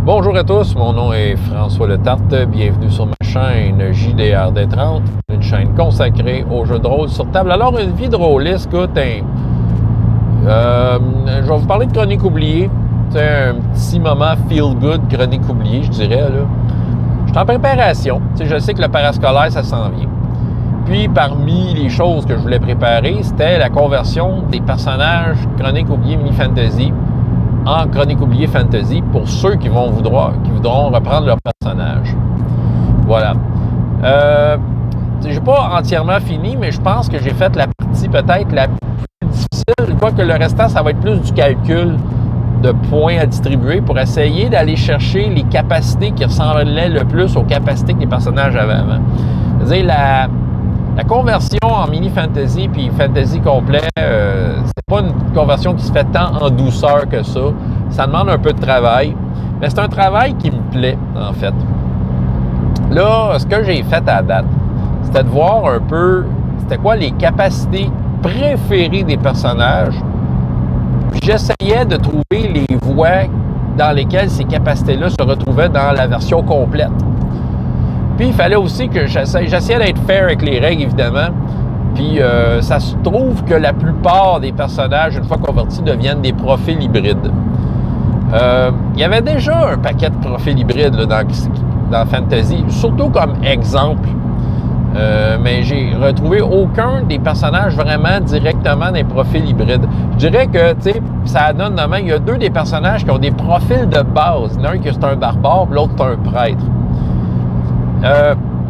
Bonjour à tous, mon nom est François Letarte. Bienvenue sur ma chaîne JDRD30, une chaîne consacrée aux jeux de rôle sur table. Alors, une vie de rôliste, écoute, je vais vous parler de Chronique oubliée. C'est un petit moment feel-good Chronique oubliée, je dirais. Là. Je suis en préparation. Je sais que le parascolaire, ça s'en vient. Puis, parmi les choses que je voulais préparer, c'était la conversion des personnages Chronique oubliée mini-fantasy en Chronique oubliée fantasy pour ceux qui voudront reprendre leur personnage. Voilà. J'ai pas entièrement fini, mais je pense que j'ai fait la partie peut-être la plus difficile. Quoique le restant, ça va être plus du calcul de points à distribuer pour essayer d'aller chercher les capacités qui ressemblaient le plus aux capacités que les personnages avaient avant. C'est-à-dire, la conversion en mini-fantasy puis fantasy complet, c'est pas une conversion qui se fait tant en douceur que ça. Ça demande un peu de travail, mais c'est un travail qui me plaît, en fait. Là, ce que j'ai fait à date, c'était de voir un peu, c'était quoi les capacités préférées des personnages. Puis j'essayais de trouver les voies dans lesquelles ces capacités-là se retrouvaient dans la version complète. Puis, il fallait aussi que j'essayais d'être fair avec les règles, évidemment. Puis, ça se trouve que la plupart des personnages, une fois convertis, deviennent des profils hybrides. Il y avait déjà un paquet de profils hybrides là, dans Fantasy, surtout comme exemple. Mais j'ai retrouvé aucun des personnages vraiment directement des profils hybrides. Je dirais que, tu sais, ça donne de même. Il y a deux des personnages qui ont des profils de base. L'un qui c'est un barbare, l'autre c'est un prêtre.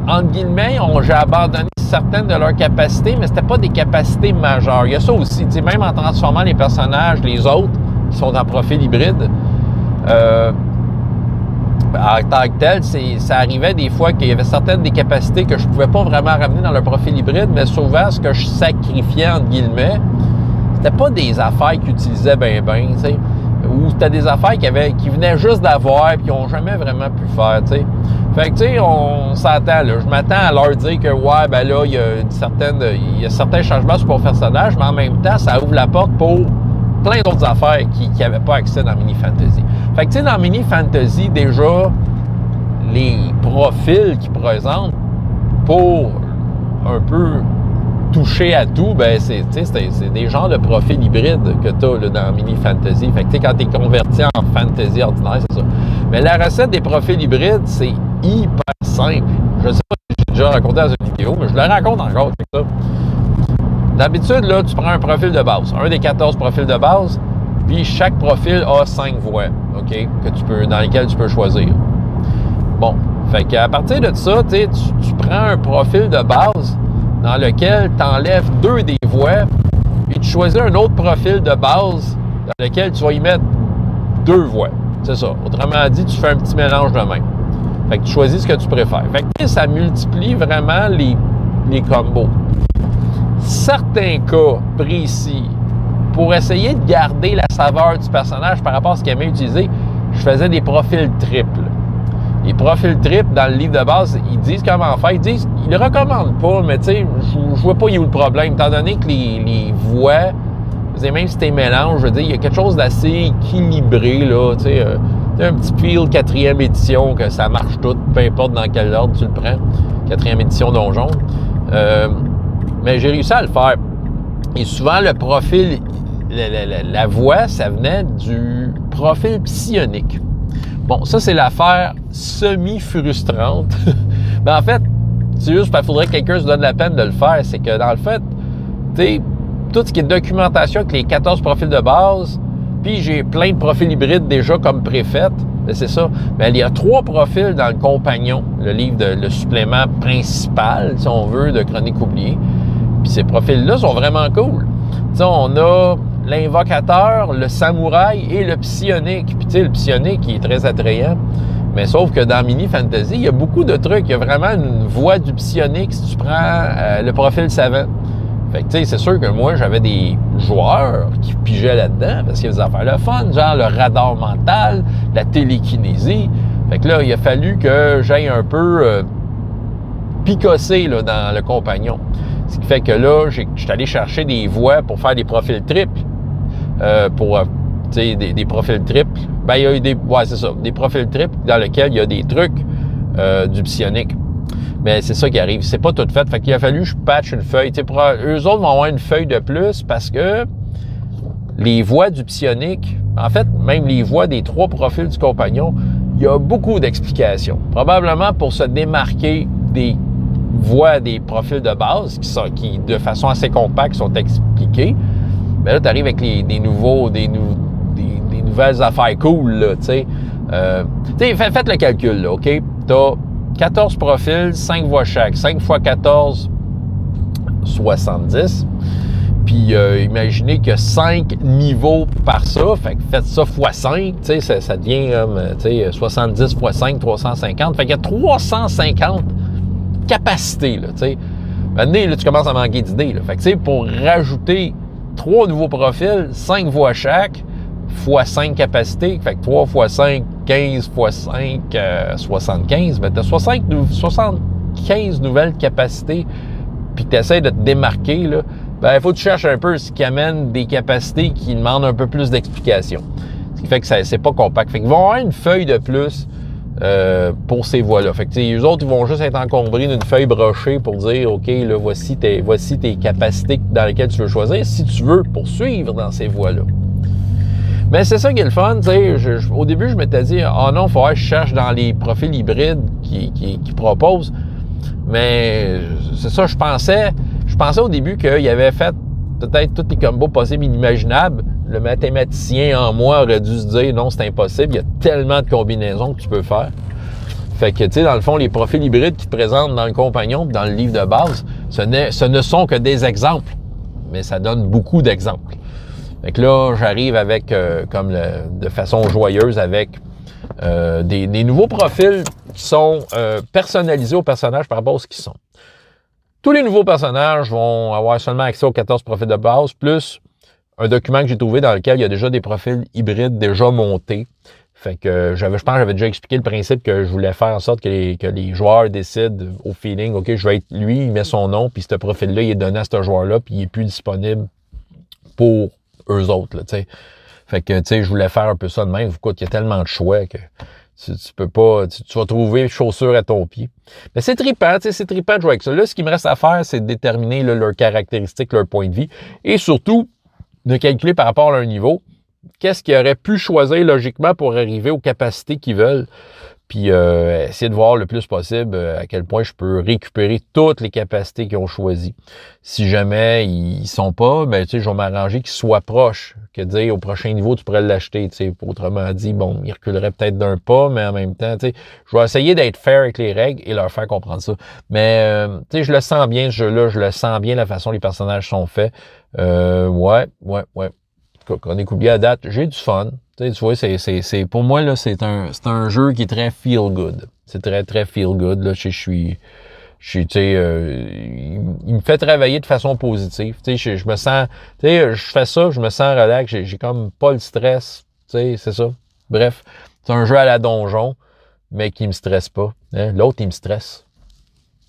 Entre guillemets, j'ai abandonné certaines de leurs capacités, mais c'était pas des capacités majeures. Il y a ça aussi, tu sais, même en transformant les personnages, les autres, qui sont en profil hybride, en tant que tel, ça arrivait des fois qu'il y avait certaines des capacités que je pouvais pas vraiment ramener dans le profil hybride, mais souvent, ce que je sacrifiais, entre guillemets, c'était pas des affaires qu'ils utilisaient ben, tu sais, ou c'était des affaires qu'ils venaient juste d'avoir et qu'ils n'ont jamais vraiment pu faire, tu sais. Fait que, tu sais, on s'entend, là. Je m'attends à leur dire que, ouais, ben là, il y a certains changements sur mon personnage, mais en même temps, ça ouvre la porte pour plein d'autres affaires qui n'avaient pas accès dans Mini Fantasy. Fait que, tu sais, dans Mini Fantasy, déjà, les profils qu'ils présentent pour un peu toucher à tout, ben c'est des genres de profils hybrides que tu as dans Mini Fantasy. Fait que, tu sais, quand tu es converti en Fantasy ordinaire, c'est ça. Mais la recette des profils hybrides, c'est hyper simple. Je ne sais pas si j'ai déjà raconté dans une vidéo, mais je le raconte encore. Ça. D'habitude, là, tu prends un profil de base, un des 14 profils de base, puis chaque profil a 5 voies, OK, dans lesquelles tu peux choisir. Bon, fait qu'à partir de ça, tu prends un profil de base dans lequel tu enlèves 2 des voies, et tu choisis un autre profil de base dans lequel tu vas y mettre 2 voies. C'est ça. Autrement dit, tu fais un petit mélange de même. Fait que tu choisis ce que tu préfères. Fait que ça multiplie vraiment les combos. Certains cas précis, pour essayer de garder la saveur du personnage par rapport à ce qu'il aimait utiliser, je faisais des profils triples. Les profils triples, dans le livre de base, ils disent comment faire. Ils le recommandent pas, mais tu sais, je vois pas où est le problème, étant donné que les voix, même si t'es mélange, je veux dire, il y a quelque chose d'assez équilibré, là, tu sais, un petit feel 4e édition, que ça marche tout, peu importe dans quel ordre tu le prends, 4e édition Donjon. Mais j'ai réussi à le faire. Et souvent, le profil, la voix, ça venait du profil psionique. Bon, ça, c'est l'affaire semi-frustrante. Mais en fait, c'est juste parce qu'il faudrait que quelqu'un se donne la peine de le faire. C'est que, dans le fait, tu sais, tout ce qui est documentation avec les 14 profils de base, puis j'ai plein de profils hybrides déjà comme préfaites, c'est ça. Mais il y a 3 profils dans le Compagnon, le livre, le supplément principal, si on veut, de Chronique oubliée. Puis ces profils-là sont vraiment cool. Tu sais, on a l'invocateur, le samouraï et le psionique. Puis tu sais, le psionique, il est très attrayant. Mais sauf que dans Mini Fantasy, il y a beaucoup de trucs. Il y a vraiment une voie du psionique si tu prends le profil savant. Fait que tu sais, c'est sûr que moi, j'avais des joueurs qui pigeaient là-dedans parce qu'il y a des affaires le fun, genre le radar mental, la télékinésie. Fait que là, il a fallu que j'aille un peu picosser là, dans le Compagnon. Ce qui fait que là, je suis allé chercher des voies pour faire des profils triples. Des profils triples Ben, il y a eu des profils triples dans lesquels il y a des trucs du psionique. Mais c'est ça qui arrive. C'est pas tout fait. Fait qu'il a fallu que je patche une feuille. Eux autres vont avoir une feuille de plus parce que les voix du psionique, en fait, même les voix des 3 profils du compagnon, il y a beaucoup d'explications. Probablement pour se démarquer des voix des profils de base qui de façon assez compacte, sont expliqués. Mais là, tu arrives avec des nouvelles affaires cool, là, tu sais. Faites le calcul, là, OK? T'as 14 profils, 5 voix chaque. 5 x 14, 70. Puis imaginez que 5 niveaux par ça, fait que faites ça x 5, tu sais, ça devient comme, 70 x 5, 350. Fait qu'il y a 350 capacités, là, tu sais. Maintenant, là, tu commences à manquer d'idées, là. Fait que, tu sais, pour rajouter 3 nouveaux profils, 5 voix chaque, x 5 capacités, fait que 3 x 5, 15 x 5, 75, mais tu as 75 nouvelles capacités, puis que tu essaies de te démarquer, là, ben, il faut que tu cherches un peu ce qui amène des capacités qui demandent un peu plus d'explication. Ce qui fait que c'est pas compact. Fait qu'ils vont avoir une feuille de plus pour ces voies-là. Fait que, eux autres, ils vont juste être encombrés d'une feuille brochée pour dire, OK, là, voici tes capacités dans lesquelles tu veux choisir si tu veux poursuivre dans ces voies-là. Mais c'est ça qui est le fun, tu sais. Au début, je m'étais dit, non, il faudrait que je cherche dans les profils hybrides qui proposent. Mais c'est ça, je pensais au début qu'il avait fait peut-être tous les combos possibles et inimaginables. Le mathématicien en moi aurait dû se dire, non, c'est impossible. Il y a tellement de combinaisons que tu peux faire. Fait que, tu sais, dans le fond, les profils hybrides qui te présentent dans le compagnon, dans le livre de base, ce ne sont que des exemples. Mais ça donne beaucoup d'exemples. Fait que là, j'arrive avec, de façon joyeuse, avec des nouveaux profils qui sont personnalisés aux personnages par rapport à ce qu'ils sont. Tous les nouveaux personnages vont avoir seulement accès aux 14 profils de base, plus un document que j'ai trouvé dans lequel il y a déjà des profils hybrides déjà montés. Fait que je pense que j'avais déjà expliqué le principe que je voulais faire en sorte que les joueurs décident au feeling, OK, je vais être lui, il met son nom, puis ce profil-là, il est donné à ce joueur-là, puis il est plus disponible pour eux autres, là, tu sais. Fait que, tu sais, je voulais faire un peu ça de même. Écoute, il y a tellement de choix que tu peux pas, tu vas trouver chaussure à ton pied. Mais c'est trippant, tu sais, c'est trippant de jouer avec ça. Là, ce qu'il me reste à faire, c'est de déterminer là, leurs caractéristiques, leur point de vie, et surtout, de calculer par rapport à leur niveau, qu'est-ce qu'ils auraient pu choisir logiquement pour arriver aux capacités qu'ils veulent. Puis essayer de voir le plus possible à quel point je peux récupérer toutes les capacités qu'ils ont choisies. Si jamais ils sont pas, ben tu sais, je vais m'arranger qu'ils soient proches. Que dire au prochain niveau, tu pourrais l'acheter. Tu sais, autrement dit, bon, ils reculeraient peut-être d'un pas, mais en même temps, tu sais, je vais essayer d'être fair avec les règles et leur faire comprendre ça. Mais tu sais, je le sens bien ce jeu-là, je le sens bien la façon dont les personnages sont faits. Ouais. Chronique oubliée à date, j'ai du fun. Tu vois, c'est pour moi, là, c'est un jeu qui est très feel-good. C'est très, très feel-good. Là, tu sais, il me fait travailler de façon positive. Tu sais, je me sens, tu sais, je fais ça, je me sens relax, j'ai comme pas le stress. Tu sais, c'est ça. Bref, c'est un jeu à la donjon, mais qui me stresse pas. Hein? L'autre, il me stresse.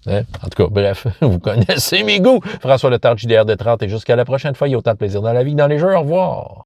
Hein? En tout cas, bref, vous connaissez mes goûts. François Letard, JDR de 30, et jusqu'à la prochaine fois, il y a autant de plaisir dans la vie que dans les jeux. Au revoir.